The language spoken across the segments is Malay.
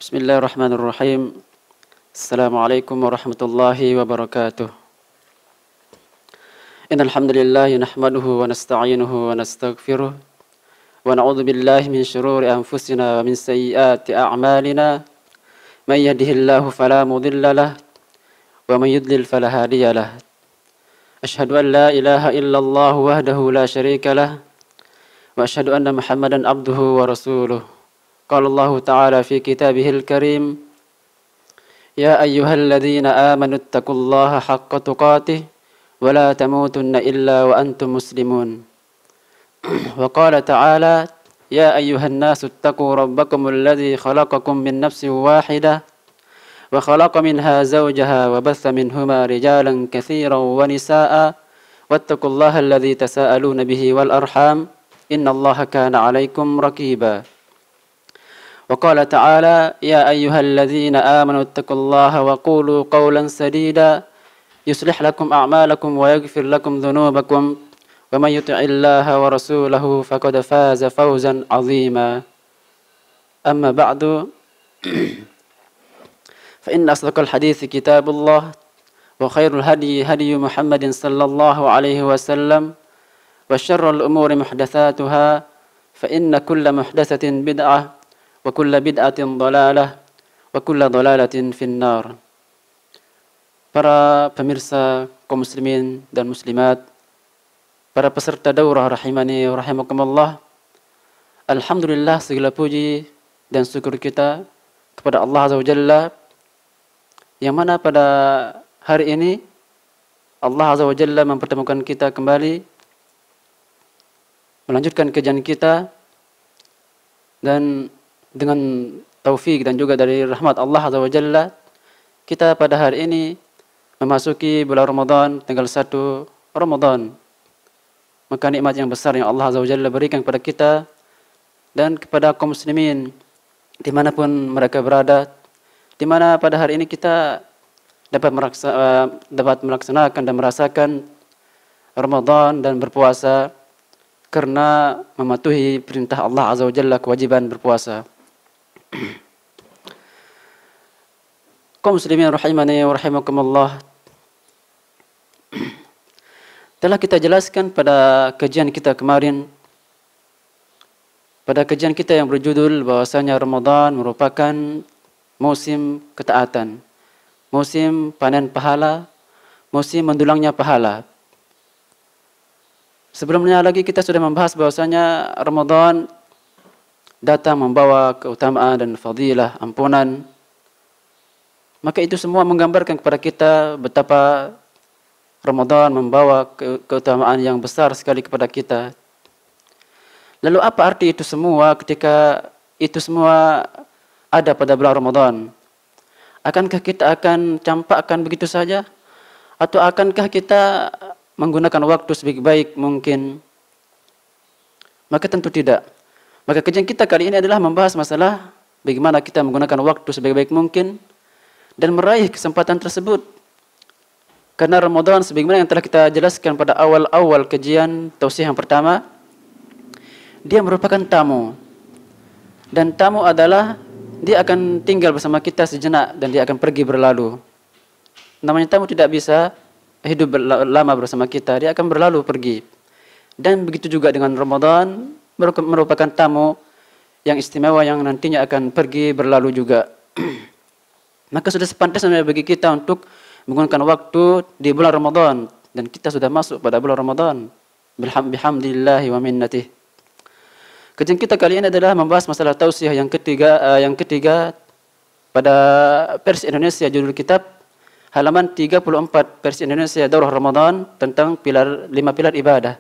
Bismillahirrahmanirrahim. Assalamualaikum warahmatullahi wabarakatuh. Innal hamdalillah nahmaduhu wa nasta'inuhu wa nastaghfiruh wa na'udzu billahi min shururi anfusina wa min sayyiati a'malina. May yahdihillahu fala mudilla lahu wa may yudlil fala hadiya lahu. Asyhadu an la ilaha illallah wahdahu la syarika lahu wa asyhadu anna Muhammadan abduhu wa rasuluh. Qala Allah Ta'ala fi kitabihil karim, ya ayyuhalladzina amanu taqullaha haqqa tuqatih wa la tamutunna illa wa antum muslimun. Wa qala ta'ala, ya ayyuhan nasu taqu rabbakumul ladzi khalaqakum min nafsin wahidah wa khalaqa minha zawjaha wa batha minhuma rijalan katsiran wa nisaa'a wattaqullaha alladzi tasaaluna bihi wal arham innallaha kana 'alaikum raqiba. وقال تعالى يا أيها الذين آمنوا اتقوا الله وقولوا قولا سديدا يصلح لكم أعمالكم ويغفر لكم ذنوبكم ومن يطع الله ورسوله فقد فاز فوزا عظيما. أما بعد فإن أصدق الحديث كتاب الله وخير الهدي هدي محمد صلى الله عليه وسلم وشر الأمور محدثاتها فإن كل محدثة بدعة wa kullu bid'atin dhalalah wa kullu dhalalatin finnar. Para pemirsa kaum muslimin dan muslimat, para peserta daurah rahimani wa rahimakumullah, alhamdulillah segala puji dan syukur kita kepada Allah Azza wa Jalla yang mana pada hari ini Allah Azza wa Jalla mempertemukan kita kembali melanjutkan kajian kita, dan dengan taufik dan juga dari rahmat Allah Azza wa Jalla, kita pada hari ini memasuki bulan Ramadan, tanggal 1 Ramadan. Maka nikmat yang besar yang Allah Azza wa Jalla berikan kepada kita dan kepada kaum muslimin dimanapun mereka berada, di mana pada hari ini kita dapat melaksanakan dan merasakan Ramadan dan berpuasa karena mematuhi perintah Allah Azza wa Jalla, kewajiban berpuasa. Kaum muslimin rahimani wa rahimakumullah, telah kita jelaskan pada kajian kita kemarin, pada kajian kita yang berjudul bahwasanya Ramadan merupakan musim ketaatan, musim panen pahala, musim mendulangnya pahala. Sebelumnya lagi kita sudah membahas bahwasanya Ramadan datang membawa keutamaan dan fadilah, ampunan. Maka itu semua menggambarkan kepada kita betapa Ramadan membawa keutamaan yang besar sekali kepada kita. Lalu apa arti itu semua ketika itu semua ada pada bulan Ramadan? Akankah kita akan campakkan begitu saja? Atau akankah kita menggunakan waktu sebaik-baik mungkin? Maka tentu tidak. Maka kajian kita kali ini adalah membahas masalah bagaimana kita menggunakan waktu sebaik-baik mungkin dan meraih kesempatan tersebut. Karena Ramadan sebagaimana yang telah kita jelaskan pada awal-awal kajian tausiah yang pertama, dia merupakan tamu. Dan tamu adalah dia akan tinggal bersama kita sejenak dan dia akan pergi berlalu. Namanya tamu tidak bisa hidup lama bersama kita, dia akan berlalu pergi. Dan begitu juga dengan Ramadan, merupakan tamu yang istimewa yang nantinya akan pergi berlalu juga. Maka sudah sepantasnya bagi kita untuk menggunakan waktu di bulan Ramadan, dan kita sudah masuk pada bulan Ramadan. Bihamdillahi wa minnatih. Kajian kita kali ini adalah membahas masalah tausiah yang ketiga pada versi Indonesia, judul kitab halaman 34 versi Indonesia Daurah Ramadan tentang 5 pilar ibadah.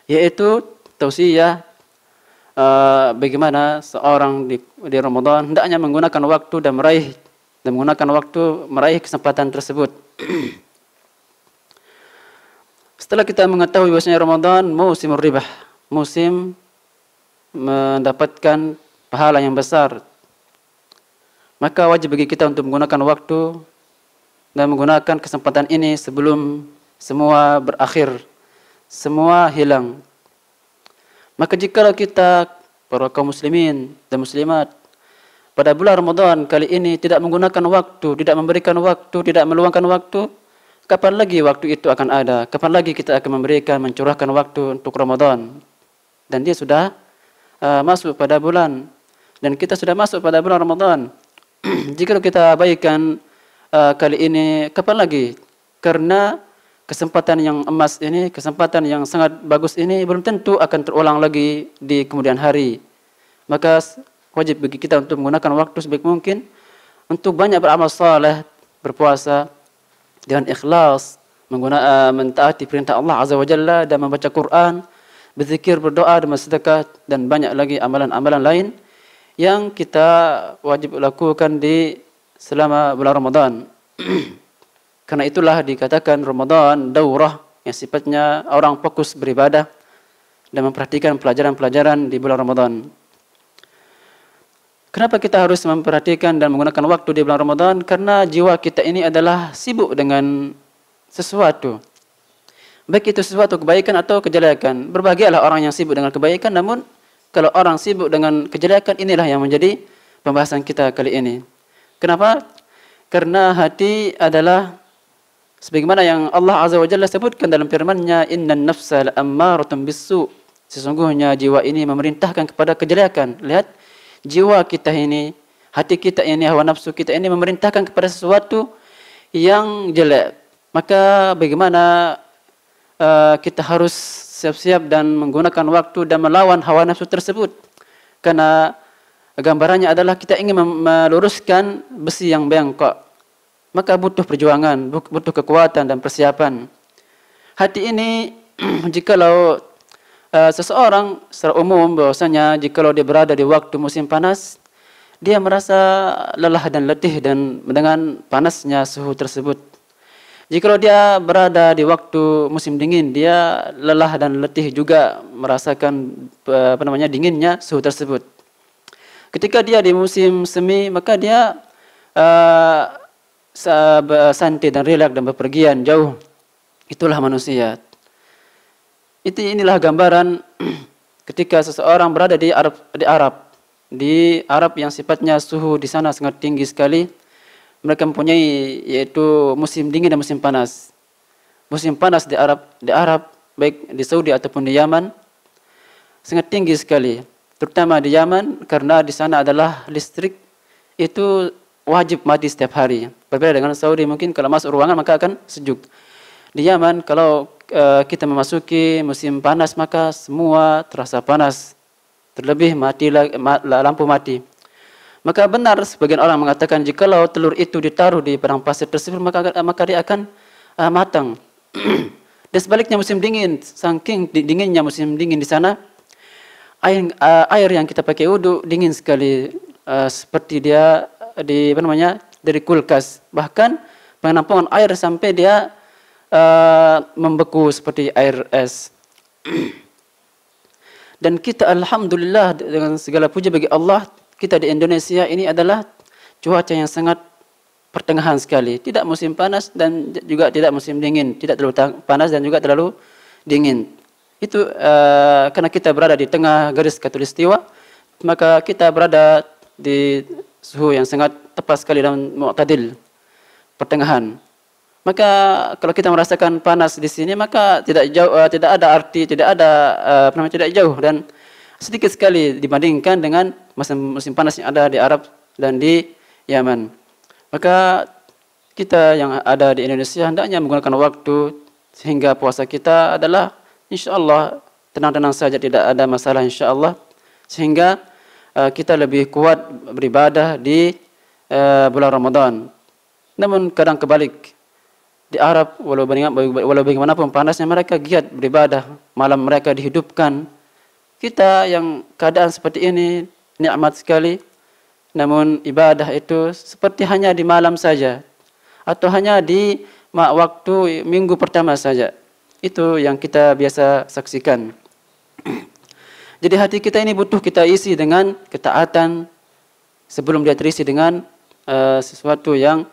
Yaitu tausiah bagaimana seorang di Ramadan hendaknya menggunakan waktu dan meraih kesempatan tersebut. Setelah kita mengetahui bahwasanya Ramadan musim ribah, musim mendapatkan pahala yang besar, maka wajib bagi kita untuk menggunakan waktu dan menggunakan kesempatan ini sebelum semua berakhir, semua hilang. Maka jikalau kita para kaum muslimin dan muslimat pada bulan Ramadan kali ini tidak menggunakan waktu, tidak memberikan waktu, tidak meluangkan waktu, kapan lagi waktu itu akan ada? Kapan lagi kita akan memberikan, mencurahkan waktu untuk Ramadan? Dan dia sudah masuk pada bulan, dan kita sudah masuk pada bulan Ramadan. Jika kita abaikan kali ini, kapan lagi? Karena kesempatan yang emas ini, kesempatan yang sangat bagus ini belum tentu akan terulang lagi di kemudian hari. Maka wajib bagi kita untuk menggunakan waktu sebaik mungkin untuk banyak beramal saleh, berpuasa dengan ikhlas, mentaati perintah Allah Azza wa Jalla dan membaca Quran, berzikir, berdoa dan bersedekah, dan banyak lagi amalan-amalan lain yang kita wajib lakukan di selama bulan Ramadan. Karena itulah dikatakan Ramadan daurah, yang sifatnya orang fokus beribadah dan memperhatikan pelajaran-pelajaran di bulan Ramadan. Kenapa kita harus memperhatikan dan menggunakan waktu di bulan Ramadan? Karena jiwa kita ini adalah sibuk dengan sesuatu. Baik itu sesuatu kebaikan atau kejelekan. Berbahagialah orang yang sibuk dengan kebaikan, namun kalau orang sibuk dengan kejelekan, inilah yang menjadi pembahasan kita kali ini. Kenapa? Karena hati adalah sebagaimana yang Allah Azza wa Jalla sebutkan dalam firman-Nya, "Innan nafsa la'ammaratun bis-su'." Sesungguhnya jiwa ini memerintahkan kepada kejelekan. Lihat, jiwa kita ini, hati kita ini, hawa nafsu kita ini memerintahkan kepada sesuatu yang jelek. Maka bagaimana kita harus siap-siap dan menggunakan waktu dan melawan hawa nafsu tersebut. Karena gambarannya adalah kita ingin meluruskan besi yang bengkok. Maka butuh perjuangan, butuh kekuatan dan persiapan. Hati ini, jikalau seseorang secara umum bahwasanya jikalau dia berada di waktu musim panas, dia merasa lelah dan letih dan dengan panasnya suhu tersebut. Jikalau dia berada di waktu musim dingin, dia lelah dan letih juga merasakan dinginnya suhu tersebut. Ketika dia di musim semi, maka dia santai dan rileks dan bepergian jauh. Itulah manusia. Inilah gambaran ketika seseorang berada di Arab yang sifatnya suhu di sana sangat tinggi sekali. Mereka mempunyai yaitu musim dingin dan musim panas. Musim panas di Arab baik di Saudi ataupun di Yaman sangat tinggi sekali. Terutama di Yaman karena di sana adalah listrik itu wajib mati setiap hari. Berbeda dengan Saudi, mungkin kalau masuk ruangan maka akan sejuk. Di Yaman kalau kita memasuki musim panas maka semua terasa panas. Terlebih lampu mati. Maka benar sebagian orang mengatakan jikalau telur itu ditaruh di padang pasir tersebut maka dia akan matang. Dan sebaliknya musim dingin, saking dinginnya musim dingin di sana, air yang kita pakai wudhu dingin sekali, seperti dia dari kulkas. Bahkan penampungan air sampai dia membeku seperti air es. Dan kita alhamdulillah dengan segala puji bagi Allah, kita di Indonesia ini adalah cuaca yang sangat pertengahan sekali. Tidak musim panas dan juga tidak musim dingin. Tidak terlalu panas dan juga terlalu dingin. Itu karena kita berada di tengah garis khatulistiwa, maka kita berada di suhu yang sangat tepat sekali dan mu'tadil, pertengahan. Maka kalau kita merasakan panas di sini maka tidak ada arti, tidak jauh dan sedikit sekali dibandingkan dengan musim panas yang ada di Arab dan di Yaman. Maka kita yang ada di Indonesia hendaknya menggunakan waktu sehingga puasa kita adalah insyaallah tenang-tenang saja, tidak ada masalah insyaallah, sehingga kita lebih kuat beribadah di bulan Ramadan. Namun kadang kebalik, di Arab walau bagaimanapun panasnya mereka giat beribadah, malam mereka dihidupkan. Kita yang keadaan seperti ini nikmat sekali, namun ibadah itu seperti hanya di malam saja atau hanya di waktu minggu pertama saja. Itu yang kita biasa saksikan. Jadi hati kita ini butuh kita isi dengan ketaatan sebelum dia terisi dengan sesuatu yang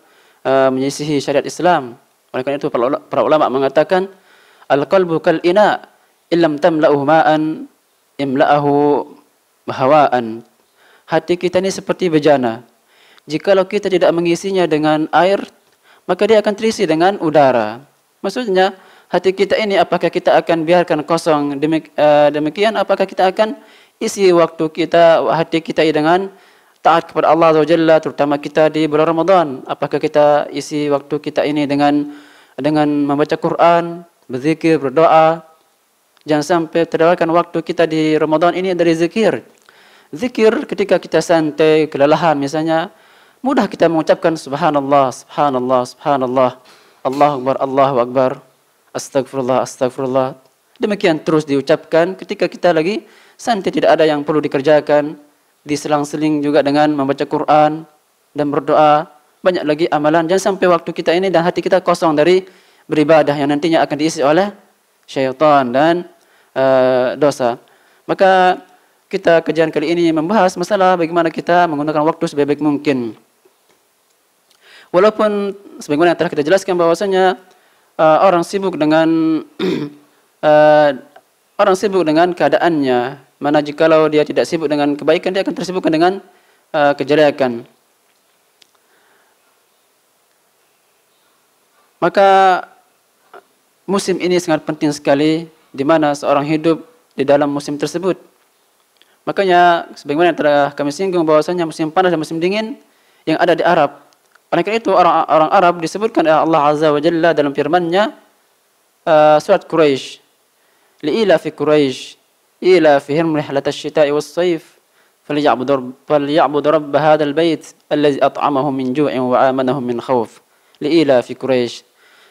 menyisihi syariat Islam. Oleh karena itu para ulama mengatakan al-qalbu kal ina illam tamla'uhu ma'an imla'ahu hawaan. hati kita ini seperti bejana. Jikalau kita tidak mengisinya dengan air, maka dia akan terisi dengan udara. Maksudnya, hati kita ini apakah kita akan biarkan kosong demikian, apakah kita akan isi waktu kita, hati kita dengan taat kepada Allah Azza wa Jalla, terutama kita di bulan Ramadan. Apakah kita isi waktu kita ini dengan membaca Quran, berzikir, berdoa. Jangan sampai terlewatkan waktu kita di Ramadan ini dari zikir. Zikir ketika kita santai, kelelahan misalnya, mudah kita mengucapkan subhanallah, subhanallah, subhanallah, Allahu akbar, Allahu akbar, astagfirullah, astagfirullah. Demikian terus diucapkan ketika kita lagi santai, tidak ada yang perlu dikerjakan. Diselang-seling juga dengan membaca Quran dan berdoa. Banyak lagi amalan. Jangan sampai waktu kita ini dan hati kita kosong dari beribadah yang nantinya akan diisi oleh syaitan dan dosa. Maka kita kajian kali ini membahas masalah bagaimana kita menggunakan waktu sebaik mungkin. Walaupun sebagaimana yang telah kita jelaskan bahwasanya orang sibuk dengan keadaannya, mana jikalau dia tidak sibuk dengan kebaikan, dia akan tersibukkan dengan kejelekan. Maka musim ini sangat penting sekali, di mana seorang hidup di dalam musim tersebut. Makanya sebagaimana yang telah kami singgung bahwasanya musim panas dan musim dingin yang ada di Arab. Oleh karena itu orang Arab disebutkan oleh Allah Azza wa Jalla dalam firman-Nya surat Quraisy. Li'ila fi Quraisy ila fihim rihlat asy-syita'i was-sayf falya'budu rabb hadzal bait allazi at'amahum min ju'in wa amanahum min khauf. Li'ila fi Quraisy.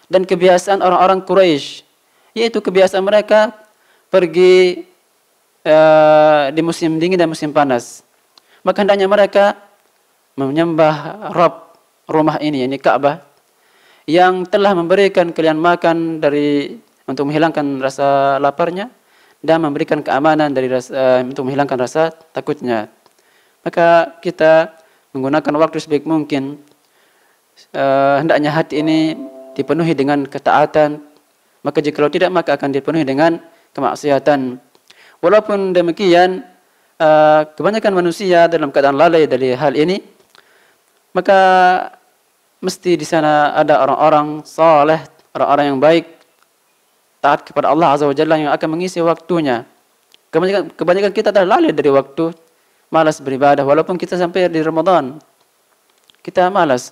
Dan kebiasaan orang-orang Quraisy, yaitu kebiasaan mereka pergi di musim dingin dan musim panas. Maka hendaknya mereka menyembah Rabb rumah ini, yakni Ka'bah, yang telah memberikan kalian makan untuk menghilangkan rasa laparnya dan memberikan keamanan untuk menghilangkan rasa takutnya. Maka kita menggunakan waktu sebaik mungkin. Hendaknya hati ini dipenuhi dengan ketaatan. Maka jikalau tidak, maka akan dipenuhi dengan kemaksiatan. Walaupun demikian, kebanyakan manusia dalam keadaan lalai dari hal ini. Maka mesti di sana ada orang-orang saleh, orang-orang yang baik, taat kepada Allah Azza wa Jalla yang akan mengisi waktunya. Kebanyakan kita adalah lalai dari waktu, malas beribadah walaupun kita sampai di Ramadan. Kita malas.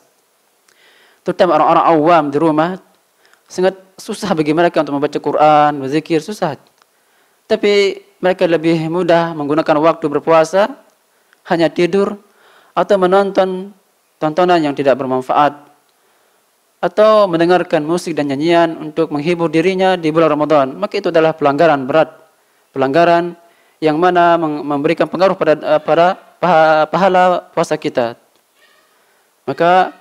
Terutama orang-orang awam di rumah, sangat susah bagi mereka untuk membaca Quran, berzikir, susah. Tapi mereka lebih mudah menggunakan waktu berpuasa, hanya tidur, atau menonton tontonan yang tidak bermanfaat, atau mendengarkan musik dan nyanyian untuk menghibur dirinya di bulan Ramadan. Maka itu adalah pelanggaran berat, pelanggaran yang mana memberikan pengaruh pada pahala puasa kita. Maka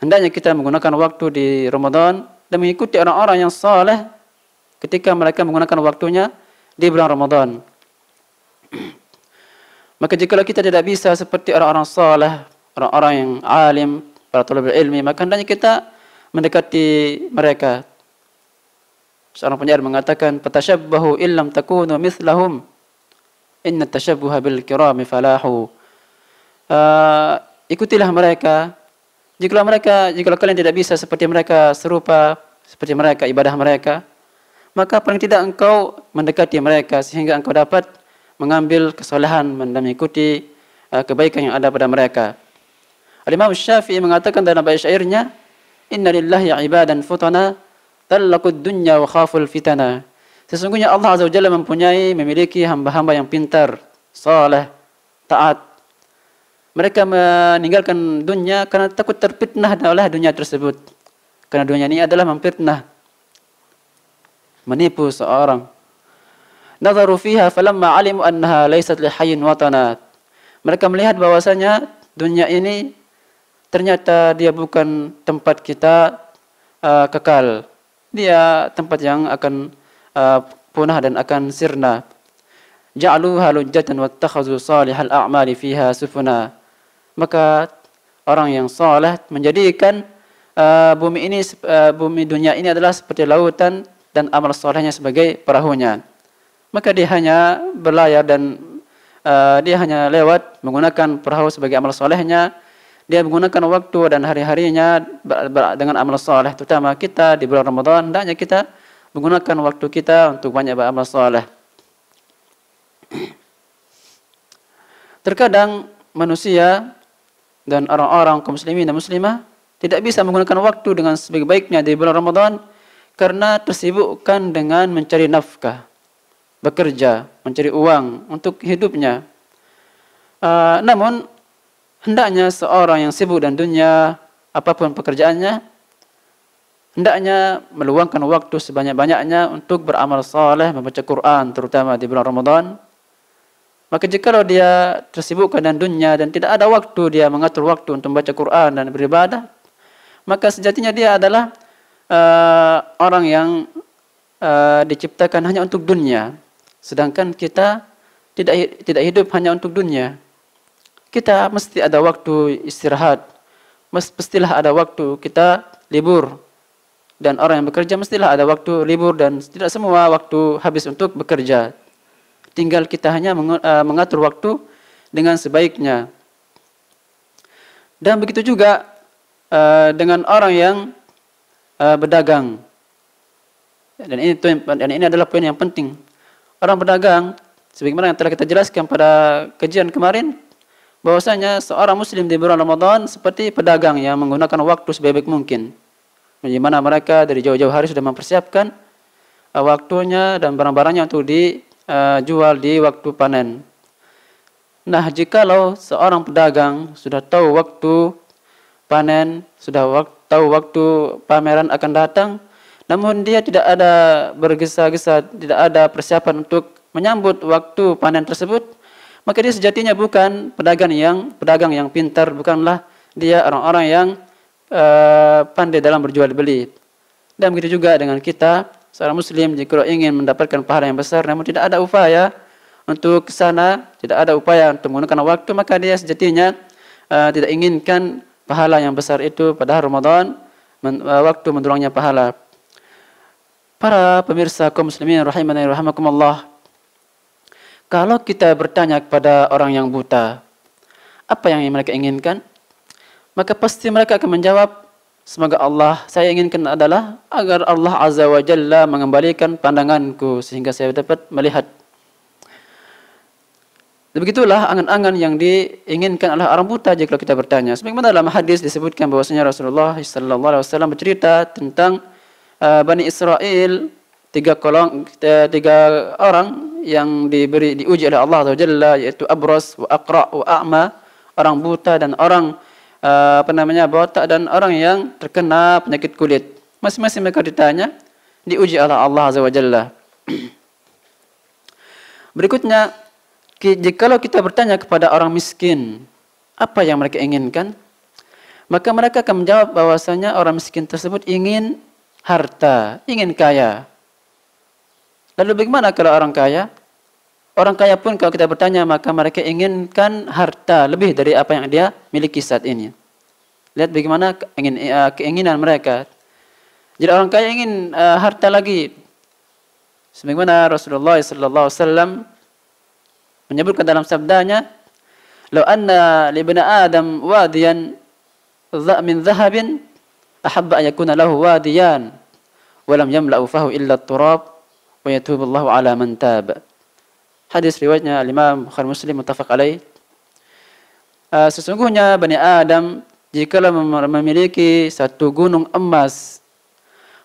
hendaknya kita menggunakan waktu di Ramadan dan mengikuti orang-orang yang saleh ketika mereka menggunakan waktunya di bulan Ramadan. Maka jika kita tidak bisa seperti orang-orang saleh, orang-orang yang alim, para thalibul ilmi, maka hendaknya kita mendekati mereka. Seorang penyair mengatakan, "Fatashabbahu illam takunu mithlahum, inna tashabbuha bil kirami falahu." Ikutilah mereka. Jikalau kalian tidak bisa seperti mereka, serupa seperti mereka ibadah mereka, maka paling tidak engkau mendekati mereka sehingga engkau dapat mengambil kesalehan dan mengikuti kebaikan yang ada pada mereka. Al-Imam Syafi'i mengatakan dalam bait syairnya, "Inna lillahi ibadan futana talaqud dunya wa khaful fitana." Sesungguhnya Allah Azza wa Jalla memiliki hamba-hamba yang pintar, saleh, taat. Mereka meninggalkan dunia karena takut terfitnah oleh dunia tersebut. Karena dunia ini adalah memfitnah, menipu seorang. Nadharu fiha falamma alimu annaha laysat li hayyin watana. Mereka melihat bahwasanya dunia ini ternyata dia bukan tempat kita kekal. Dia tempat yang akan punah dan akan sirna. Ja'aluha lujjatan wattakhazu salihal a'mali fiha sufuna. Maka orang yang saleh menjadikan bumi dunia ini adalah seperti lautan dan amal salehnya sebagai perahunya. Maka dia hanya berlayar dan dia hanya lewat menggunakan perahu sebagai amal solehnya. Dia menggunakan waktu dan hari-harinya dengan amal soleh. Terutama kita di bulan Ramadan, hendaknya kita menggunakan waktu kita untuk banyak beramal soleh. Terkadang manusia dan orang-orang kaum muslimin dan muslimah tidak bisa menggunakan waktu dengan sebaik-baiknya di bulan Ramadan karena tersibukkan dengan mencari nafkah, bekerja, mencari uang untuk hidupnya. Namun hendaknya seorang yang sibuk dan dunia, apapun pekerjaannya, hendaknya meluangkan waktu sebanyak-banyaknya untuk beramal saleh, membaca Quran, terutama di bulan Ramadan. Maka jikalau dia tersibukkan dengan dunia dan tidak ada waktu dia mengatur waktu untuk membaca Quran dan beribadah, maka sejatinya dia adalah orang yang diciptakan hanya untuk dunia. Sedangkan kita tidak hidup hanya untuk dunia. Kita mesti ada waktu istirahat, mestilah ada waktu kita libur. Dan orang yang bekerja mestilah ada waktu libur dan tidak semua waktu habis untuk bekerja. Tinggal kita hanya mengatur waktu dengan sebaiknya. Dan begitu juga dengan orang yang berdagang. Dan ini adalah poin yang penting. Orang berdagang, sebagaimana yang telah kita jelaskan pada kajian kemarin, bahwasanya seorang muslim di bulan Ramadan seperti pedagang yang menggunakan waktu sebaik mungkin. Di mana mereka dari jauh-jauh hari sudah mempersiapkan waktunya dan barang-barangnya untuk dijual di waktu panen. Nah, jikalau seorang pedagang sudah tahu waktu panen, sudah tahu waktu pameran akan datang, namun dia tidak ada bergesa-gesa, tidak ada persiapan untuk menyambut waktu panen tersebut, maka dia sejatinya bukan pedagang yang pintar, bukanlah dia orang-orang yang pandai dalam berjual beli. Dan begitu juga dengan kita, seorang muslim jika ingin mendapatkan pahala yang besar namun tidak ada upaya untuk ke sana, tidak ada upaya untuk menggunakan waktu, maka dia sejatinya tidak inginkan pahala yang besar itu pada Ramadan, waktu mendurungnya pahala. Para pemirsa kaum muslimin rahimani rahimakumullah, kalau kita bertanya kepada orang yang buta, apa yang mereka inginkan? Maka pasti mereka akan menjawab, semoga saya inginkan adalah agar Allah Azza wa Jalla mengembalikan pandanganku sehingga saya dapat melihat. Begitulah angan-angan yang diinginkan oleh orang buta jika kita bertanya. Sebagaimana dalam hadis disebutkan bahwasanya Rasulullah sallallahu alaihi wasallam bercerita tentang Bani Israel, tiga orang yang diuji oleh Allah Azza wa Jalla, yaitu Abras, wa Aqra, wa A'ma, orang buta dan orang botak dan orang yang terkena penyakit kulit. Masing-masing mereka ditanya, diuji oleh Allah Azza wa Jalla. Berikutnya, jikalau kita bertanya kepada orang miskin, apa yang mereka inginkan? Maka mereka akan menjawab bahwasanya orang miskin tersebut ingin harta, ingin kaya. Lalu bagaimana kalau orang kaya? Orang kaya pun kalau kita bertanya, maka mereka inginkan harta lebih dari apa yang dia miliki saat ini. Lihat bagaimana keinginan mereka. Jadi orang kaya ingin harta lagi. Sebagaimana Rasulullah sallallahu alaihi wasallam menyebutkan dalam sabdanya, "Lau anna li ibni Adam wadiyan min dhahabin ahabba an yakuna lahu wadiyan wa lam yamla'u fahu illa at-turab wa yatubullahu ala man tab." Hadis riwayatnya Imam Bukhari Muslim muttafaq alaih. Sesungguhnya Bani Adam jikalau memiliki satu gunung emas,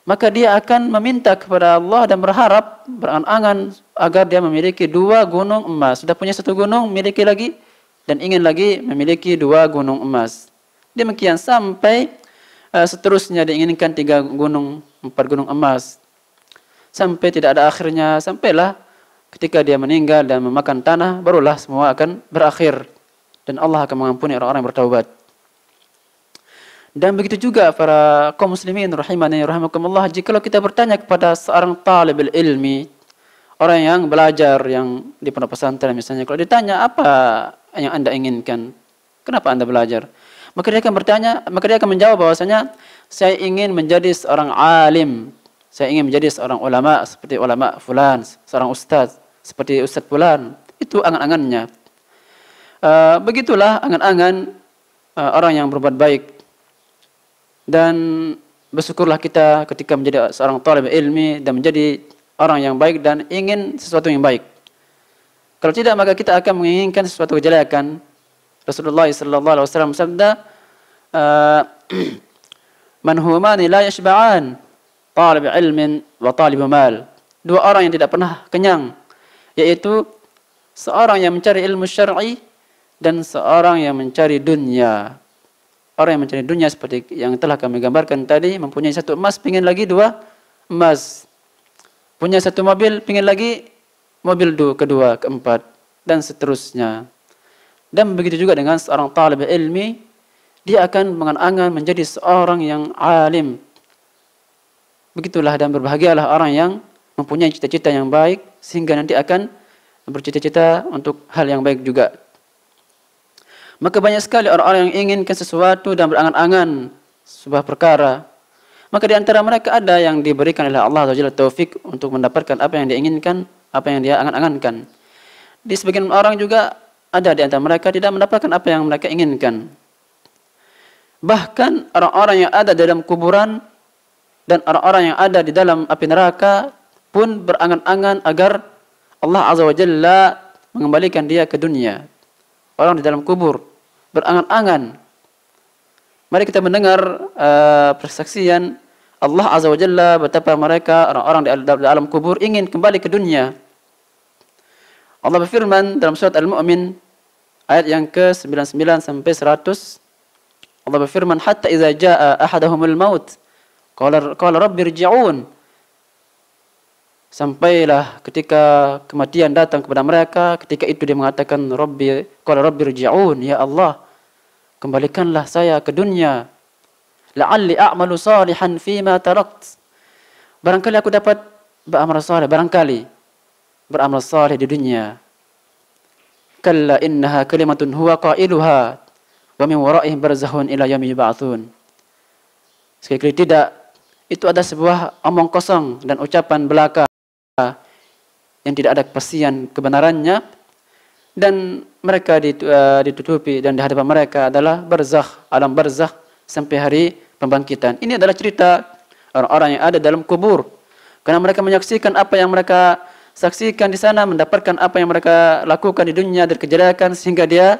maka dia akan meminta kepada Allah dan berharap, berangan-angan agar dia memiliki dua gunung emas. Sudah punya satu gunung, miliki lagi, dan ingin lagi memiliki dua gunung emas. Demikian sampai seterusnya diinginkan 3 gunung, 4 gunung emas. Sampai tidak ada akhirnya, sampailah ketika dia meninggal dan memakan tanah, barulah semua akan berakhir. Dan Allah akan mengampuni orang-orang yang bertaubat. Dan begitu juga para kaum muslimin rahimani rahimakumullah, jikalau kita bertanya kepada seorang talibul ilmi, orang yang belajar yang di pondok pesantren misalnya, kalau ditanya apa yang Anda inginkan? Kenapa Anda belajar? Maka dia akan menjawab bahwasanya saya ingin menjadi seorang alim. Saya ingin menjadi seorang ulama seperti ulama fulan, seorang ustaz seperti ustaz fulan. Itu angan-angannya. Begitulah angan-angan orang yang berbuat baik. Dan bersyukurlah kita ketika menjadi seorang talib ilmi dan menjadi orang yang baik dan ingin sesuatu yang baik. Kalau tidak, maka kita akan menginginkan sesuatu kejelekan. Rasulullah sallallahu alaihi wasallam bersabda, "Man humani la yashba'an, talib ilmin wa talib mal." Dua orang yang tidak pernah kenyang, yaitu seorang yang mencari ilmu syar'i dan seorang yang mencari dunia. Orang yang mencari dunia seperti yang telah kami gambarkan tadi, mempunyai satu emas, pingin lagi dua emas. Punya satu mobil, pingin lagi mobil kedua, keempat, dan seterusnya. Dan begitu juga dengan seorang talib ilmi, dia akan mengangan-angan menjadi seorang yang alim. Begitulah dan berbahagialah orang yang mempunyai cita-cita yang baik, sehingga nanti akan bercita-cita untuk hal yang baik juga. Maka banyak sekali orang-orang yang inginkan sesuatu dan berangan-angan sebuah perkara. Maka di antara mereka ada yang diberikan oleh Allah Subhanahu wa taala taufik untuk mendapatkan apa yang dia inginkan, apa yang dia angan-angankan. Di sebagian orang juga ada di antara mereka tidak mendapatkan apa yang mereka inginkan. Bahkan orang-orang yang ada dalam kuburan dan orang-orang yang ada di dalam api neraka pun berangan-angan agar Allah Azza wa Jalla mengembalikan dia ke dunia. Orang di dalam kubur berangan-angan. Mari kita mendengar persaksian Allah Azza wa Jalla betapa mereka orang-orang di alam kubur ingin kembali ke dunia. Allah berfirman dalam surat Al-Mu'min ayat yang ke-99 sampai 100. Allah berfirman, "Hatta idza jaa ahadahumul maut qala rabbi irji'un." Sampailah ketika kematian datang kepada mereka, ketika itu dia mengatakan qala rabbi irji'un, ya Allah, kembalikanlah saya ke dunia. La'alli a'malu salihan fima tarakt. Barangkali aku dapat beramal saleh, barangkali beramal saleh di dunia. Kalla innaha kalimatun huwa qailuha wa min wara'ihim barzakhun ila yaumi yub'atsun. Sekali tidak, itu ada sebuah omong kosong dan ucapan belaka yang tidak ada kepastian kebenarannya, dan mereka ditutupi dan di hadapan mereka adalah barzakh, alam barzakh sampai hari pembangkitan. Ini adalah cerita orang-orang yang ada dalam kubur, karena mereka menyaksikan apa yang mereka saksikan di sana, mendapatkan apa yang mereka lakukan di dunia dari kejelekan sehingga dia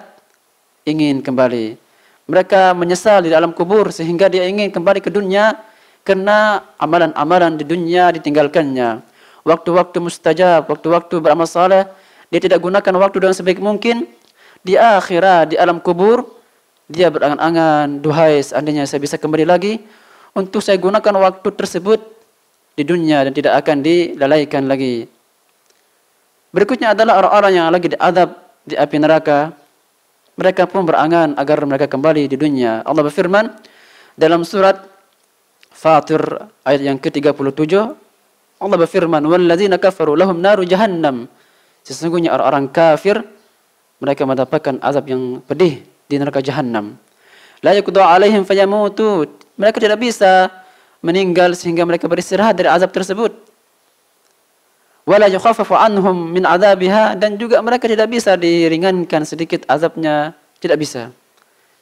ingin kembali. Mereka menyesal di dalam kubur sehingga dia ingin kembali ke dunia karena amalan-amalan di dunia ditinggalkannya. Waktu-waktu mustajab, waktu-waktu beramal saleh, dia tidak gunakan waktu dengan sebaik mungkin. Di akhirat, di alam kubur, dia berangan-angan, duhai seandainya saya bisa kembali lagi untuk saya gunakan waktu tersebut di dunia dan tidak akan dilalaikan lagi. Berikutnya adalah orang-orang yang lagi diadab di api neraka. Mereka pun berangan agar mereka kembali di dunia. Allah berfirman dalam surat Fatir ayat yang ke-37, Allah berfirman, "Walladzina kafaru lahum naru jahannam." Sesungguhnya orang-orang kafir mereka mendapatkan azab yang pedih di neraka jahanam. La yuqda alaihim fayamutu. Mereka tidak bisa meninggal sehingga mereka beristirahat dari azab tersebut. Wala yukhaffafu anhum min adzabiha, dan juga mereka tidak bisa diringankan sedikit azabnya, tidak bisa.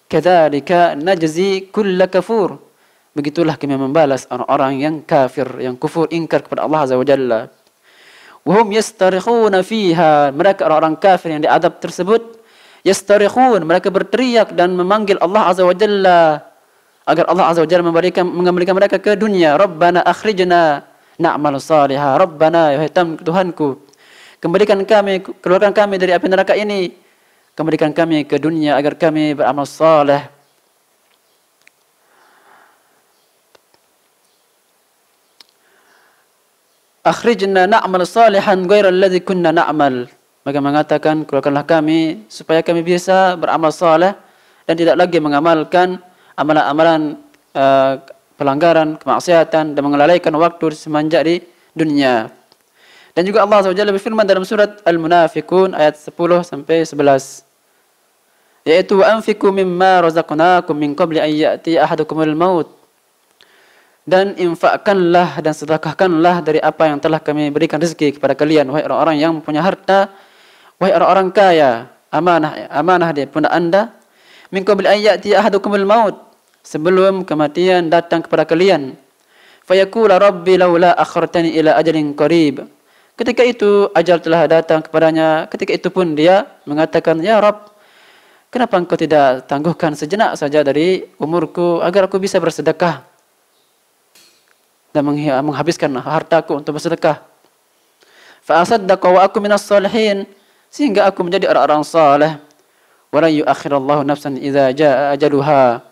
Kadzalika najzi kull kafur. Begitulah kami membalas orang-orang yang kafir, yang kufur, ingkar kepada Allah Azza wa Jalla. Wahum yastarikhuna fiha. Mereka orang-orang kafir yang diadab tersebut, yastarikhun, mereka berteriak dan memanggil Allah Azza wa Jalla agar Allah Azza wa Jalla mengembalikan mereka ke dunia. Rabbana akhrijna na'mal salihah. Rabbana, ya Tuhanku, kembalikan kami, keluarkan kami dari api neraka ini. Kembalikan kami ke dunia agar kami beramal saleh. Akhrijna na'mal salihan ghairal ladzi kunna na'mal. Maka mengatakan, keluarkanlah kami supaya kami bisa beramal saleh dan tidak lagi mengamalkan amalan-amalan pelanggaran, kemaksiatan dan mengelalaikan waktu semenjak di dunia. Dan juga Allah SWT berfirman dalam surat Al-Munafiqun ayat 10 sampai 11, yaitu wa anfiqu mimma razaqnakum min qabli an ya'ti ahadukumul maut. Dan infakkanlah dan sedekahkanlah dari apa yang telah kami berikan rezeki kepada kalian, wahai orang-orang yang mempunyai harta, wahai orang-orang kaya. amanah di pundak Anda, min qabli an ya'ti ahadukumul maut, sebelum kematian datang kepada kalian. Fayaqula rabbi laula akhartani ila ajalin qarib. Ketika itu ajal telah datang kepadanya, ketika itu pun dia mengatakan, ya Rabb, kenapa engkau tidak tangguhkan sejenak saja dari umurku agar aku bisa bersedekah dan menghabiskan hartaku untuk bersedekah. Fa asaddaqa wa aku minas salihin, sehingga aku menjadi orang-orang saleh. Wa la yu'akhirallahu nafsan idza jaa ajaluha.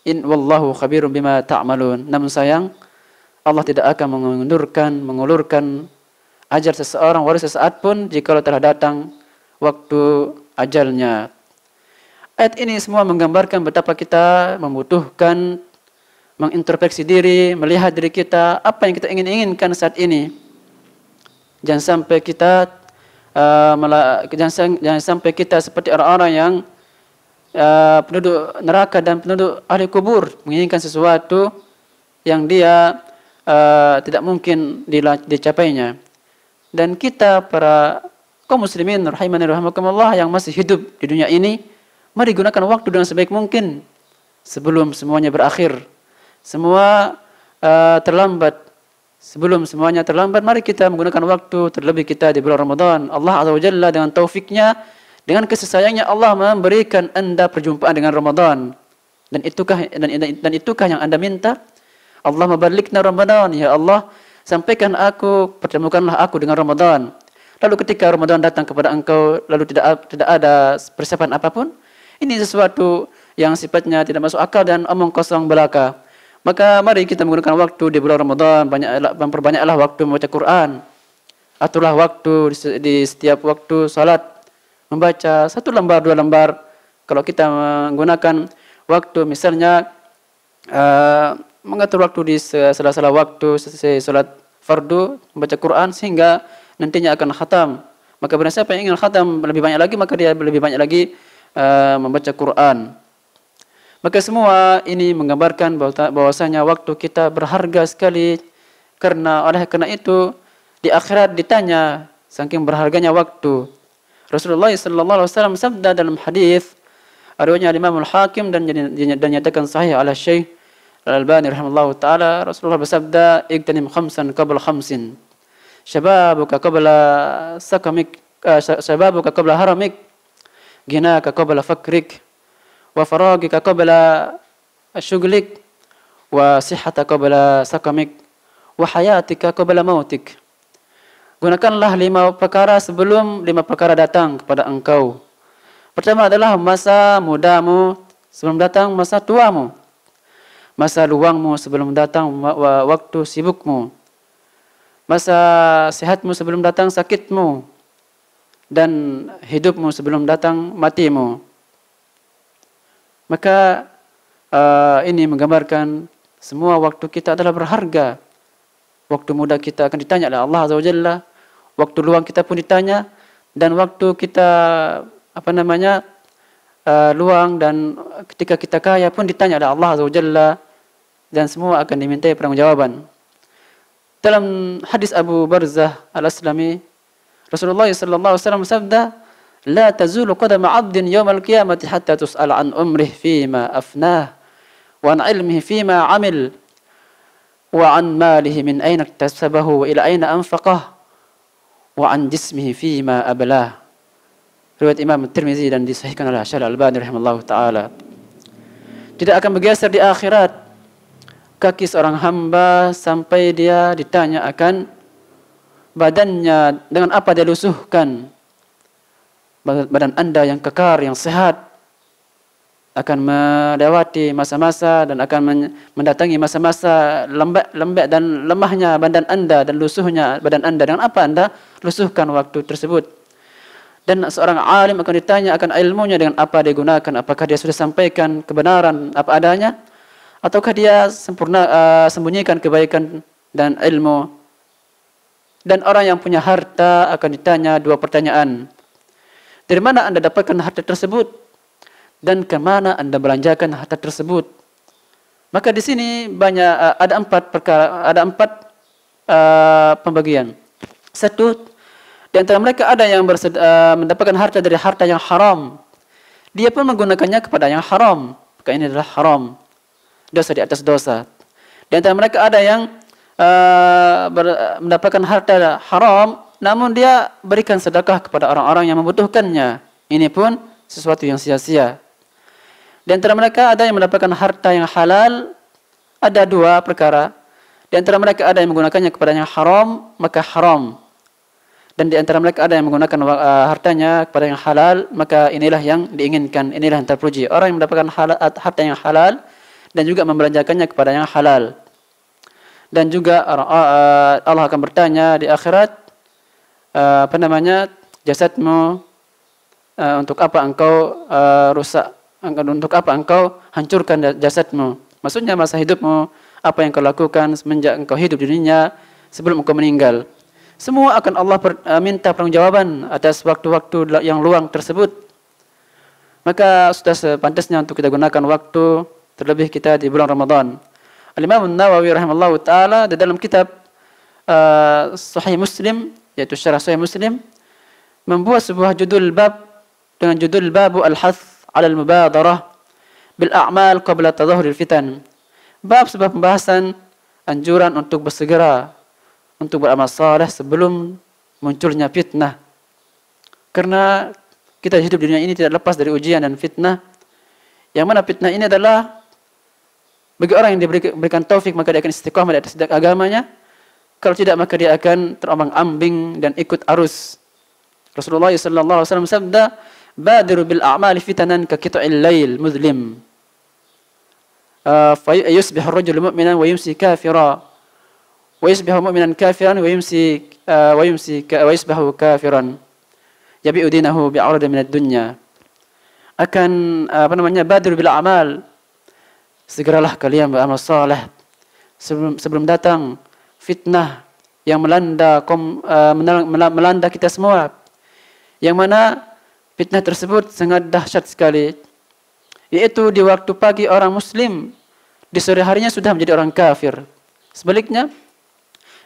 In wallahu khabirun bima ta'malun. Namun sayang, Allah tidak akan mengulurkan ajal seseorang walau sesaat pun jikalau telah datang waktu ajalnya. Ayat ini semua menggambarkan betapa kita membutuhkan mengintrospeksi diri, melihat diri kita, apa yang kita inginkan saat ini. Jangan sampai kita jangan sampai kita seperti orang-orang yang penduduk neraka dan penduduk ahli kubur, menginginkan sesuatu yang dia tidak mungkin dicapainya. Dan kita para kaum muslimin rahimani rahimakumullah yang masih hidup di dunia ini, mari gunakan waktu dengan sebaik mungkin sebelum semuanya berakhir. Semua terlambat. Sebelum semuanya terlambat, mari kita menggunakan waktu, terlebih kita di bulan Ramadan. Allah Azza wa Jalla dengan taufiknya, dengan kasih sayangnya Allah memberikan Anda perjumpaan dengan Ramadan. Dan itukah yang Anda minta? Allah mabalikna Ramadan, ya Allah, sampaikan aku, pertemukanlah aku dengan Ramadan. Lalu ketika Ramadan datang kepada engkau, lalu tidak ada persiapan apapun, ini sesuatu yang sifatnya tidak masuk akal dan omong kosong belaka. Maka mari kita menggunakan waktu di bulan Ramadan, memperbanyaklah waktu membaca Quran. Aturlah waktu di setiap waktu salat, membaca 1 lembar, 2 lembar. Kalau kita menggunakan waktu misalnya mengatur waktu di sela-sela waktu selesai salat fardu, membaca Quran sehingga nantinya akan khatam. Maka barang siapa yang ingin khatam lebih banyak lagi, maka dia lebih banyak lagi membaca Quran. Maka semua ini menggambarkan bahwasanya waktu kita berharga sekali, karena itu di akhirat ditanya saking berharganya waktu. Rasulullah sallallahu alaihi wasallam sabda dalam hadis riwayatnya Imam Al-Hakim dan nyatakan sahih ala Syekh Al-Albani rahimallahu taala, Rasulullah bersabda, "Igtanim khamsan qabla khamsin. Syababuka qabla sakamik, syababuka qabla haramik, ginaka qabla fakrik, wa faragika qabla syughlik, wa sihhataka qabla sakamik, wa hayatika qabla mautik." Gunakanlah 5 perkara sebelum 5 perkara datang kepada engkau. Pertama adalah masa mudamu sebelum datang masa tuamu. Masa luangmu sebelum datang waktu sibukmu. Masa sehatmu sebelum datang sakitmu. Dan hidupmu sebelum datang matimu. Maka ini menggambarkan semua waktu kita adalah berharga. Waktu muda kita akan ditanya oleh Allah Azza wa Jalla. Waktu luang kita pun ditanya. Dan waktu kita luang dan ketika kita kaya pun ditanya oleh Allah Azza wa Jalla. Dan semua akan dimintai pertanggungjawaban. Dalam hadis Abu Barzah Al-Aslami, Rasulullah sallallahu alaihi wasallam bersabda, "La tazulu qadama 'abdin yawmal qiyamati hatta tus'al an umrihi fima afnah, wa an 'ilmihi fima 'amil, wa an malihi min aina iktasabahu wa ila aina anfaqah, wa an jismihi fima ablah." Riwayat Imam Tirmizi dan disahihkan oleh Syekh Al-Albani rahimallahu taala. Tidak akan bergeser di akhirat kaki seorang hamba sampai dia ditanya akan badannya, dengan apa dia lusuhkan. Badan Anda yang kekar, yang sehat akan melewati masa-masa dan akan mendatangi masa-masa lembek dan lemahnya badan Anda dan lusuhnya badan Anda. Dengan apa Anda lusuhkan waktu tersebut? Dan seorang alim akan ditanya akan ilmunya, dengan apa dia gunakan. Apakah dia sudah sampaikan kebenaran apa adanya, ataukah dia sembunyikan kebaikan dan ilmu. Dan orang yang punya harta akan ditanya 2 pertanyaan. Dari mana Anda dapatkan harta tersebut? Dan ke mana Anda belanjakan harta tersebut? Maka di sini ada 4 perkara, ada 4 pembagian. 1, Di antara mereka ada yang mendapatkan harta dari harta yang haram. Dia pun menggunakannya kepada yang haram. Maka ini adalah haram. Dosa di atas dosa. Di antara mereka ada yang mendapatkan harta haram, namun dia berikan sedekah kepada orang-orang yang membutuhkannya. Ini pun sesuatu yang sia-sia. Di antara mereka ada yang mendapatkan harta yang halal, ada dua perkara. Di antara mereka ada yang menggunakannya kepada yang haram, maka haram. Dan di antara mereka ada yang menggunakan hartanya kepada yang halal, maka inilah yang diinginkan, inilah yang terpuji. Orang yang mendapatkan harta yang halal dan juga membelanjakannya kepada yang halal. Dan juga Allah akan bertanya di akhirat, jasadmu, untuk apa engkau rusak, untuk apa engkau hancurkan jasadmu. Maksudnya masa hidupmu, apa yang kau lakukan semenjak engkau hidup di dunia sebelum engkau meninggal. Semua akan Allah minta pertanggungjawaban atas waktu-waktu yang luang tersebut. Maka sudah sepantasnya untuk kita gunakan waktu, terlebih kita di bulan Ramadan. Al-Imam An-Nawawi rahimahullah ta'ala di dalam kitab Sahih Muslim, yaitu Syarah Sahih Muslim, membuat sebuah judul bab dengan judul Babu Al-Hath 'ala Al-Mubadarah bil A'mal qabla Tadahhuril Fitan. Bab sebuah pembahasan anjuran untuk bersegera untuk beramal saleh sebelum munculnya fitnah. Karena kita hidup di dunia ini tidak lepas dari ujian dan fitnah. Yang mana fitnah ini adalah bagi orang yang diberikan taufik maka dia akan istiqamah di atas agamanya. Kalau tidak maka dia akan terombang-ambing dan ikut arus. Rasulullah sallallahu alaihi wasallam sabda, "Badiru bil a'mali fitanan ka qita'il lail muzlim." Fa yusbihu ar-rajulu mu'minan wa yumsi kafiran. Wa yusbihu mu'minan kafiran wa yusbihu kafiran. Yabi'u dinahu bi'aradin minad dunya. Akan badiru bil a'mal. Segeralah kalian beramal saleh sebelum datang fitnah yang melanda kita semua. Yang mana fitnah tersebut sangat dahsyat sekali. Yaitu di waktu pagi orang muslim, di sore harinya sudah menjadi orang kafir. Sebaliknya,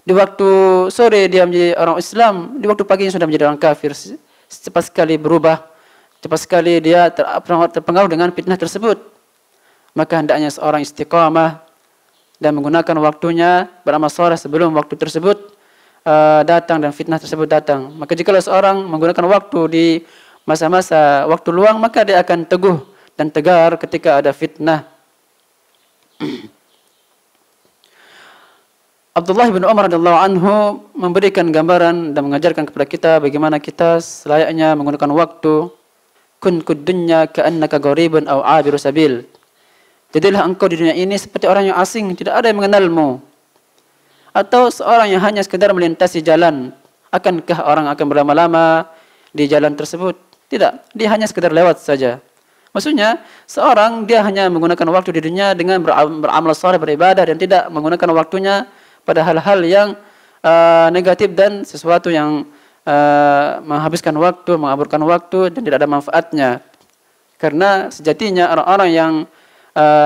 di waktu sore dia menjadi orang Islam, di waktu paginya sudah menjadi orang kafir. Cepat sekali berubah, cepat sekali dia terpengaruh dengan fitnah tersebut. Maka hendaknya seorang istiqamah dan menggunakan waktunya beramal saleh sebelum waktu tersebut datang dan fitnah tersebut datang. Maka jika seorang menggunakan waktu di masa-masa waktu luang, maka dia akan teguh dan tegar ketika ada fitnah. Abdullah bin Umar radhiyallahu anhu memberikan gambaran dan mengajarkan kepada kita bagaimana kita selayaknya menggunakan waktu. Kun kudunya ka'annaka gharibun aw 'abiru sabil. Jadilah engkau di dunia ini seperti orang yang asing, tidak ada yang mengenalmu. Atau seorang yang hanya sekedar melintasi jalan. Akankah orang akan berlama-lama di jalan tersebut? Tidak, dia hanya sekedar lewat saja. Maksudnya, seorang dia hanya menggunakan waktu di dunia dengan beramal saleh, beribadah dan tidak menggunakan waktunya pada hal-hal yang negatif dan sesuatu yang menghabiskan waktu, mengaburkan waktu dan tidak ada manfaatnya. Karena sejatinya orang-orang yang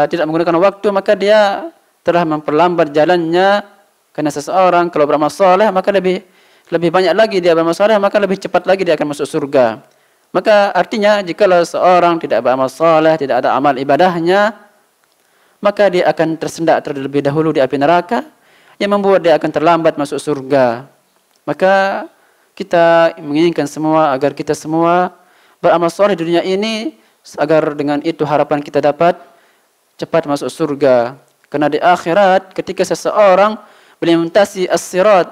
tidak menggunakan waktu maka dia telah memperlambat jalannya. Karena seseorang kalau beramal saleh maka lebih banyak lagi dia beramal saleh maka lebih cepat lagi dia akan masuk surga. Maka artinya jikalau seorang tidak beramal saleh, tidak ada amal ibadahnya, maka dia akan tersendak terlebih dahulu di api neraka yang membuat dia akan terlambat masuk surga. Maka kita menginginkan semua agar kita semua beramal saleh di dunia ini agar dengan itu harapan kita dapat cepat masuk surga. Karena di akhirat ketika seseorang melintasi as-sirat,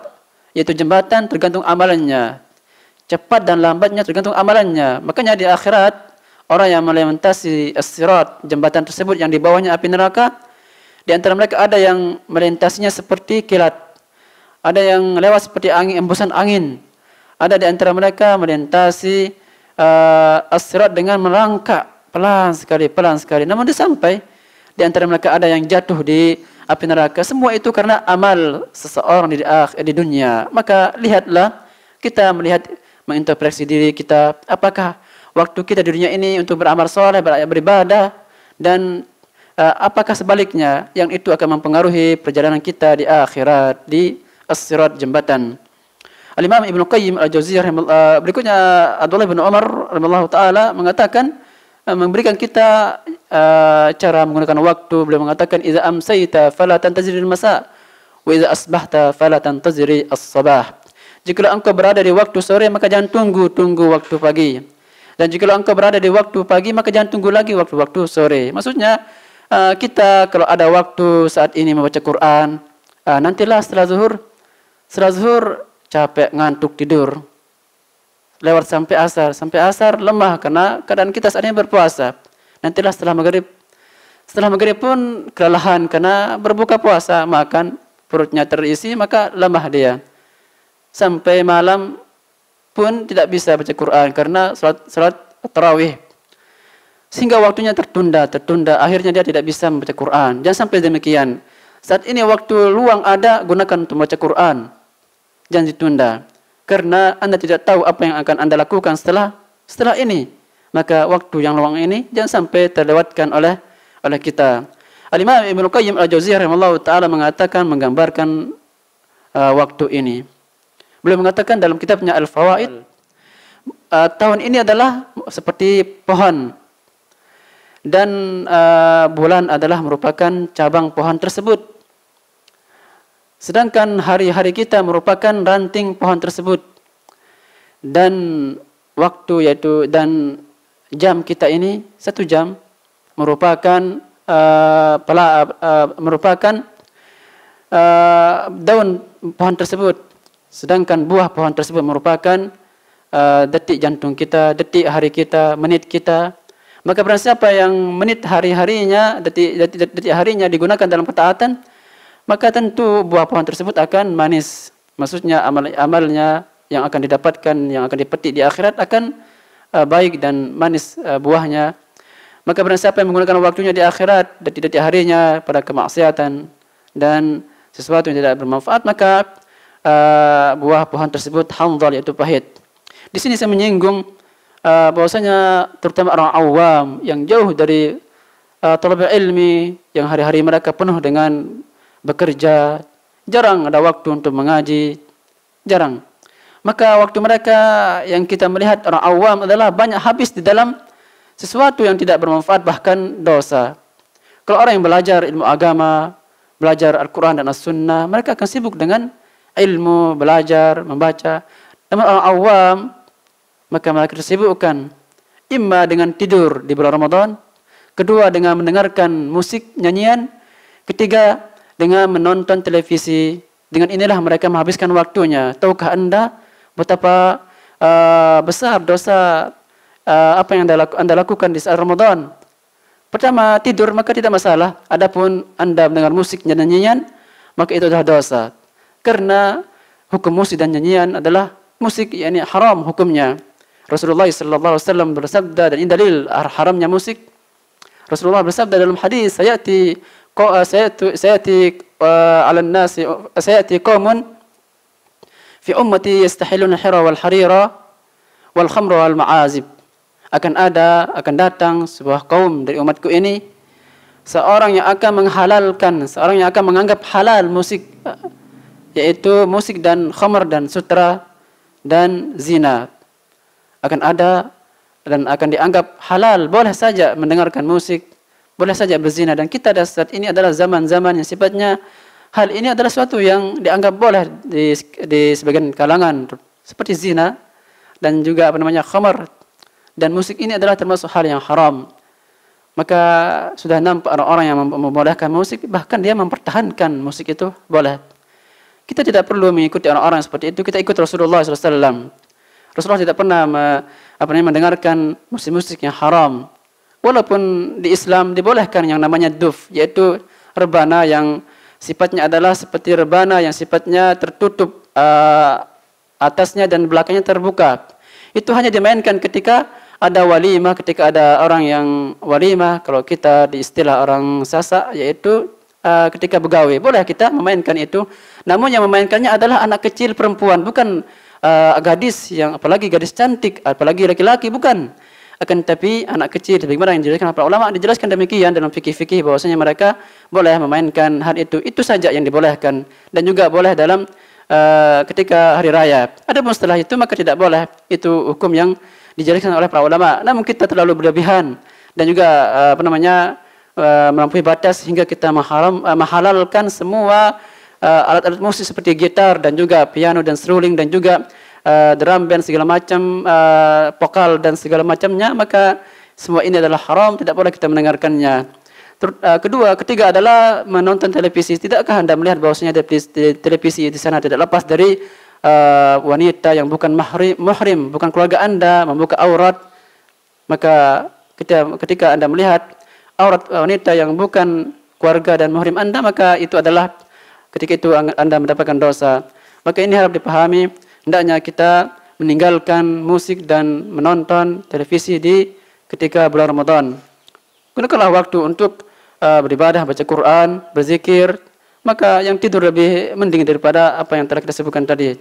yaitu jembatan, tergantung amalannya. Cepat dan lambatnya tergantung amalannya. Makanya di akhirat orang yang melintasi as-sirat, jembatan tersebut yang di bawahnya api neraka, di antara mereka ada yang melintasinya seperti kilat. Ada yang lewat seperti angin, embusan angin. Ada di antara mereka melintasi as-sirat dengan melangkah pelan sekali. Namun dia sampai. Di antara mereka ada yang jatuh di api neraka. Semua itu karena amal seseorang di dunia. Maka lihatlah, kita melihat, mengintrospeksi diri kita. Apakah waktu kita di dunia ini untuk beramal saleh, beribadah, dan apakah sebaliknya yang itu akan mempengaruhi perjalanan kita di akhirat, di as-sirat, jembatan. Al-Imam Ibnu Qayyim Al-Jauziyah berikutnya Abdullah bin Umar radhiyallahu taala mengatakan memberikan kita cara menggunakan waktu. Beliau mengatakan idza amsayta fala tantazir al-masa wa idza asbahta fala tantazir as-sabah. Jika engkau berada di waktu sore maka jangan tunggu waktu pagi. Dan jika engkau berada di waktu pagi maka jangan tunggu lagi waktu sore. Maksudnya kita kalau ada waktu saat ini membaca Quran, nantilah setelah zuhur capek ngantuk tidur. Lewat sampai asar lemah karena keadaan kita saat ini berpuasa. Nantilah setelah maghrib pun kelelahan karena berbuka puasa, makan perutnya terisi maka lemah dia. Sampai malam pun tidak bisa baca Quran karena salat tarawih. Sehingga waktunya tertunda, akhirnya dia tidak bisa membaca Quran. Jangan sampai demikian. Saat ini waktu luang ada, gunakan untuk membaca Quran. Jangan ditunda. Karena Anda tidak tahu apa yang akan Anda lakukan setelah ini. Maka waktu yang luang ini jangan sampai terlewatkan oleh kita. Al-Imam Ibnu Qayyim Al-Jauziyah rahimahullah ta'ala mengatakan, menggambarkan waktu ini. Beliau mengatakan dalam kitabnya Al-Fawaid, tahun ini adalah seperti pohon. Dan bulan adalah merupakan cabang pohon tersebut. Sedangkan hari-hari kita merupakan ranting pohon tersebut. Dan waktu dan jam kita ini 1 jam merupakan daun pohon tersebut. Sedangkan buah pohon tersebut merupakan detik jantung kita, detik hari kita, menit kita. Maka barang siapa yang menit hari-harinya, detik harinya digunakan dalam ketaatan, maka tentu buah pohon tersebut akan manis. Maksudnya amalnya yang akan didapatkan, yang akan dipetik di akhirat akan baik dan manis buahnya. Maka barang siapa yang menggunakan waktunya di akhirat, detik-detik harinya pada kemaksiatan dan sesuatu yang tidak bermanfaat, maka buah pohon tersebut handal, yaitu pahit. Di sini saya menyinggung bahwasanya terutama orang awam yang jauh dari talabul ilmi, yang hari-hari mereka penuh dengan bekerja, jarang ada waktu untuk mengaji, jarang. Maka waktu mereka yang kita melihat orang awam adalah banyak habis di dalam sesuatu yang tidak bermanfaat, bahkan dosa. Kalau orang yang belajar ilmu agama, belajar Al-Quran dan As-Sunnah, mereka akan sibuk dengan ilmu, belajar, membaca. Namun orang awam, maka mereka tersibukkan imma dengan tidur di bulan Ramadan, kedua dengan mendengarkan musik, nyanyian, ketiga dengan menonton televisi. Dengan inilah mereka menghabiskan waktunya. Tahukah Anda betapa besar dosa apa yang Anda lakukan di saat Ramadan? Pertama, tidur maka tidak masalah. Adapun Anda mendengar musik dan nyanyian, maka itu adalah dosa. Karena hukum musik dan nyanyian adalah musik, yakni haram hukumnya. Rasulullah sallallahu alaihi wasallam bersabda, dan ini dalil haramnya musik. Rasulullah bersabda dalam hadis, sayati qaumun fi ummati yastahiluna hira wal harira wal khamra wal ma'azib. Akan datang sebuah kaum dari umatku ini, seorang yang akan menganggap halal musik, yaitu musik dan khamr dan sutra dan zina. Akan ada dan akan dianggap halal, boleh saja mendengarkan musik, boleh saja berzina. Dan kita saat ini adalah zaman-zaman yang sifatnya hal ini adalah suatu yang dianggap boleh di sebagian kalangan, seperti zina dan juga khamar. Dan musik ini adalah termasuk hal yang haram. Maka sudah nampak orang-orang yang membolehkan musik, bahkan dia mempertahankan musik itu boleh. Kita tidak perlu mengikuti orang-orang seperti itu, kita ikut Rasulullah SAW. Rasulullah tidak pernah mendengarkan musik-musik yang haram. Walaupun di Islam dibolehkan yang namanya duf, yaitu rebana yang sifatnya adalah seperti rebana yang sifatnya tertutup atasnya dan belakangnya terbuka. Itu hanya dimainkan ketika ada walimah, ketika ada orang yang walimah, kalau kita di istilah orang Sasak, yaitu ketika begawe. Boleh kita memainkan itu. Namun yang memainkannya adalah anak kecil perempuan, bukan gadis, yang apalagi gadis cantik, apalagi laki-laki, bukan. Akan tapi anak kecil, bagaimana yang dijelaskan para ulama, dijelaskan demikian dalam fikih-fikih bahwasanya mereka boleh memainkan hal itu. Itu saja yang dibolehkan. Dan juga boleh dalam ketika hari raya. Adapun setelah itu maka tidak boleh. Itu hukum yang dijelaskan oleh para ulama. Namun kita terlalu berlebihan dan juga melampaui batas hingga kita menghalalkan semua alat-alat musik seperti gitar dan juga piano dan seruling dan juga drum band segala macam, vokal dan segala macamnya, maka semua ini adalah haram, tidak boleh kita mendengarkannya. Ketiga adalah menonton televisi. Tidakkah Anda melihat bahwasanya televisi di sana tidak lepas dari wanita yang bukan muhrim, bukan keluarga Anda, membuka aurat? Maka ketika Anda melihat aurat wanita yang bukan keluarga dan muhrim Anda, maka itu adalah ketika itu Anda mendapatkan dosa. Maka ini harap dipahami, hendaknya kita meninggalkan musik dan menonton televisi di ketika bulan Ramadan. Gunakanlah waktu untuk beribadah, baca Quran, berzikir, maka yang tidur lebih mending daripada apa yang telah kita sebutkan tadi.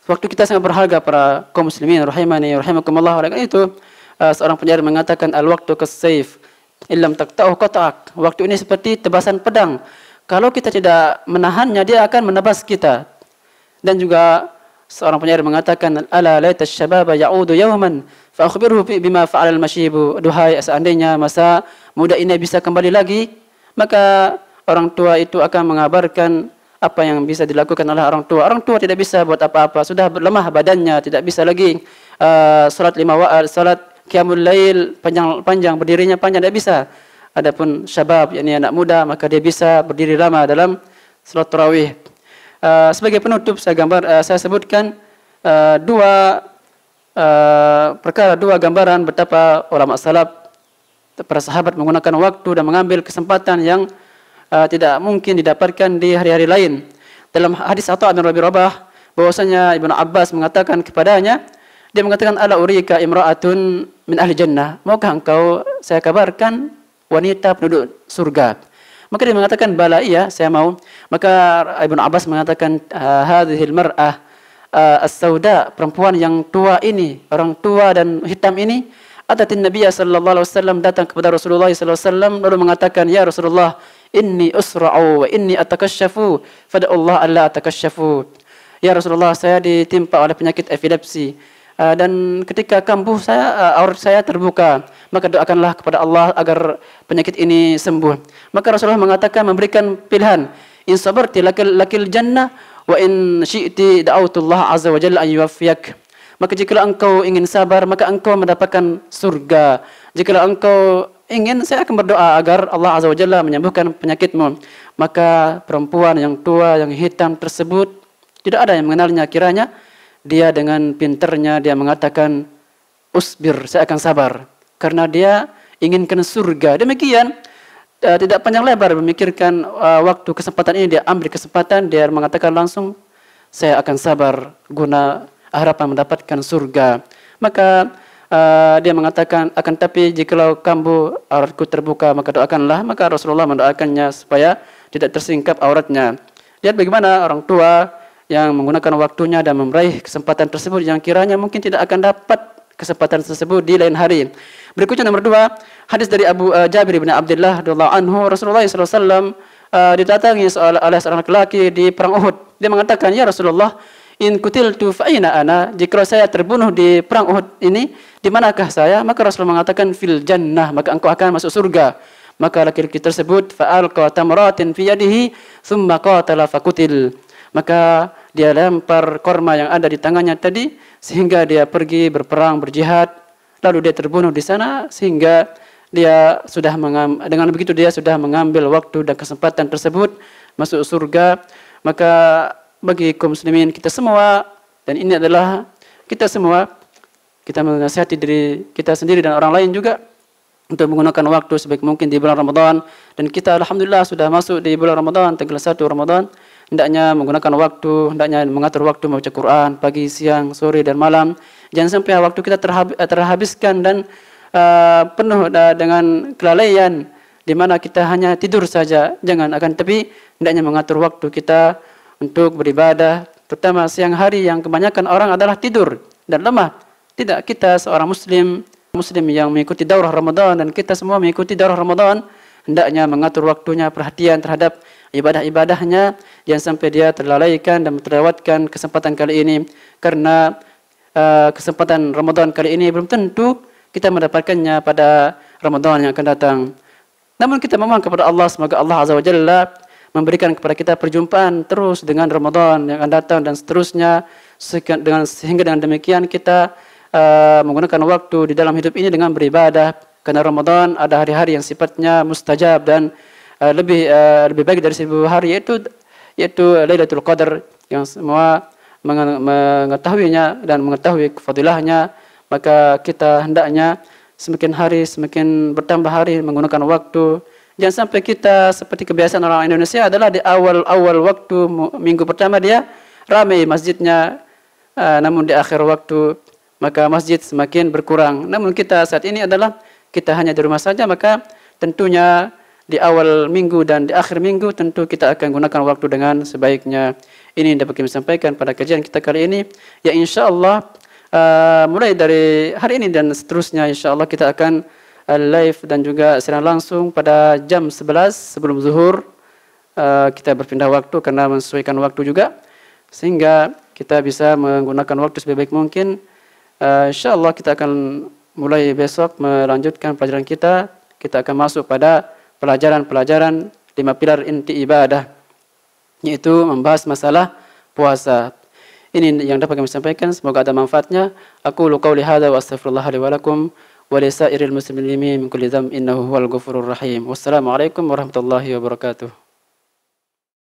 Waktu kita sangat berharga para kaum muslimin rahimani rahimakumullah. Oleh karena itu seorang penyair mengatakan al-waqtu kas-sayf illam taqta'u qata'ak. Waktu ini seperti tebasan pedang. Kalau kita tidak menahannya, dia akan menebas kita. Dan juga seorang penyair mengatakan ala laita syababa ya'udu yawman fa akhbirhu bima fa'ala al-mashibu. Duhai seandainya masa muda ini bisa kembali lagi, maka orang tua itu akan mengabarkan apa yang bisa dilakukan oleh orang tua. Orang tua tidak bisa buat apa-apa, sudah lemah badannya, tidak bisa lagi salat 5 waqt, salat qiyamul lail panjang, berdirinya panjang, tidak bisa. Adapun syabab, yakni anak muda, maka dia bisa berdiri lama dalam salat tarawih. Sebagai penutup saya sebutkan dua gambaran betapa ulama salaf, para sahabat menggunakan waktu dan mengambil kesempatan yang tidak mungkin didapatkan di hari-hari lain. Dalam hadis Atha bin Rabi' Rabah, bahwasanya Ibnu Abbas mengatakan kepadanya, dia mengatakan ala urika imra'atun min ahli jannah. Maukah engkau saya kabarkan wanita penduduk surga? Maka dia mengatakan bala, iya saya mau. Maka Ibnu Abbas mengatakan hadhil mar'ah as-sauda, perempuan yang tua ini, orang tua dan hitam ini, atatin Nabiya sallallahu alaihi wasallam, datang kepada Rasulullah sallallahu alaihi wasallam lalu mengatakan, ya Rasulullah, inni usra'u wa inni atakasyafu fada'ullah alla atakasyafu. Ya Rasulullah, saya ditimpa oleh penyakit epilepsi dan ketika kambuh saya, aurat saya terbuka, maka doakanlah kepada Allah agar penyakit ini sembuh. Maka Rasulullah mengatakan, memberikan pilihan, in sabarti lakil jannah wa in syi'ti da'autullah azza wa jalla an yuwaffiyak. Maka jika engkau ingin sabar, maka engkau mendapatkan surga. Jika engkau ingin, saya akan berdoa agar Allah azza wa jalla menyembuhkan penyakitmu. Maka perempuan yang tua, yang hitam tersebut, tidak ada yang mengenalnya, kiranya dia dengan pinternya dia mengatakan usbir, saya akan sabar, karena dia inginkan surga. Demikian tidak panjang lebar memikirkan waktu kesempatan ini, dia ambil kesempatan, dia mengatakan langsung saya akan sabar guna harapan mendapatkan surga. Maka dia mengatakan, akan tapi jikalau kambuh auratku terbuka, maka doakanlah. Maka Rasulullah mendoakannya supaya tidak tersingkap auratnya. Lihat bagaimana orang tua yang menggunakan waktunya dan meraih kesempatan tersebut yang kiranya mungkin tidak akan dapat kesempatan tersebut di lain hari. Berikutnya nomor 2, hadis dari Abu Jabir bin Abdullah radhiyallahu anhu, Rasulullah SAW didatangi oleh seorang laki-laki di perang Uhud. Dia mengatakan, ya Rasulullah, in kutiltu fa aina ana, jika saya terbunuh di perang Uhud ini, di manakah saya? Maka Rasulullah mengatakan fil jannah, maka engkau akan masuk surga. Maka laki-laki tersebut fa'alqa tamratin fi yadihi thumma qatala fakutil. Maka dia lempar korma yang ada di tangannya tadi sehingga dia pergi berperang, berjihad, lalu dia terbunuh di sana, sehingga dia sudah dengan begitu dia sudah mengambil waktu dan kesempatan tersebut masuk surga. Maka bagi kaum muslimin kita semua, dan ini adalah kita semua, kita menasihati diri kita sendiri dan orang lain juga untuk menggunakan waktu sebaik mungkin di bulan Ramadan. Dan kita alhamdulillah sudah masuk di bulan Ramadan, tanggal 1 Ramadan. Hendaknya menggunakan waktu, hendaknya mengatur waktu membaca Quran pagi, siang, sore dan malam. Jangan sampai waktu kita terhabiskan dan penuh dengan kelalaian di mana kita hanya tidur saja. Jangan, akan tapi hendaknya mengatur waktu kita untuk beribadah, terutama siang hari yang kebanyakan orang adalah tidur dan lemah. Tidak, kita seorang muslim yang mengikuti daurah Ramadan, dan kita semua mengikuti daurah Ramadan, hendaknya mengatur waktunya, perhatian terhadap ibadah-ibadahnya, jangan sampai dia terlalaikan dan terlewatkan kesempatan kali ini, karena kesempatan Ramadan kali ini belum tentu kita mendapatkannya pada Ramadan yang akan datang. Namun kita memohon kepada Allah, semoga Allah Azza wa Jalla memberikan kepada kita perjumpaan terus dengan Ramadan yang akan datang dan seterusnya, sehingga dengan demikian kita menggunakan waktu di dalam hidup ini dengan beribadah, karena Ramadan ada hari-hari yang sifatnya mustajab dan lebih baik dari 1000 hari, yaitu Lailatul Qadar, yang semua mengetahuinya dan mengetahui fadilahnya. Maka kita hendaknya semakin hari semakin bertambah hari menggunakan waktu. Jangan sampai kita seperti kebiasaan orang Indonesia adalah di awal waktu minggu pertama dia ramai masjidnya, namun di akhir waktu maka masjid semakin berkurang. Namun kita saat ini adalah kita hanya di rumah saja, maka tentunya di awal minggu dan di akhir minggu tentu kita akan gunakan waktu dengan sebaiknya. Ini yang dapat kami sampaikan pada kajian kita kali ini. Ya, insya Allah mulai dari hari ini dan seterusnya, insya Allah kita akan live dan juga siaran langsung pada jam 11 sebelum zuhur. Kita berpindah waktu karena menyesuaikan waktu juga, sehingga kita bisa menggunakan waktu sebaik mungkin. Insya Allah kita akan mulai besok melanjutkan pelajaran kita. Kita akan masuk pada pelajaran 5 pilar inti ibadah, yaitu membahas masalah puasa. Ini yang dapat kami sampaikan, semoga ada manfaatnya. Aku qauli hadza wa astaghfirullah li wa lakum wa li sa'iril muslimin min kulli dzam innahu huwal ghafurur rahim. Wassalamualaikum warahmatullahi wabarakatuh.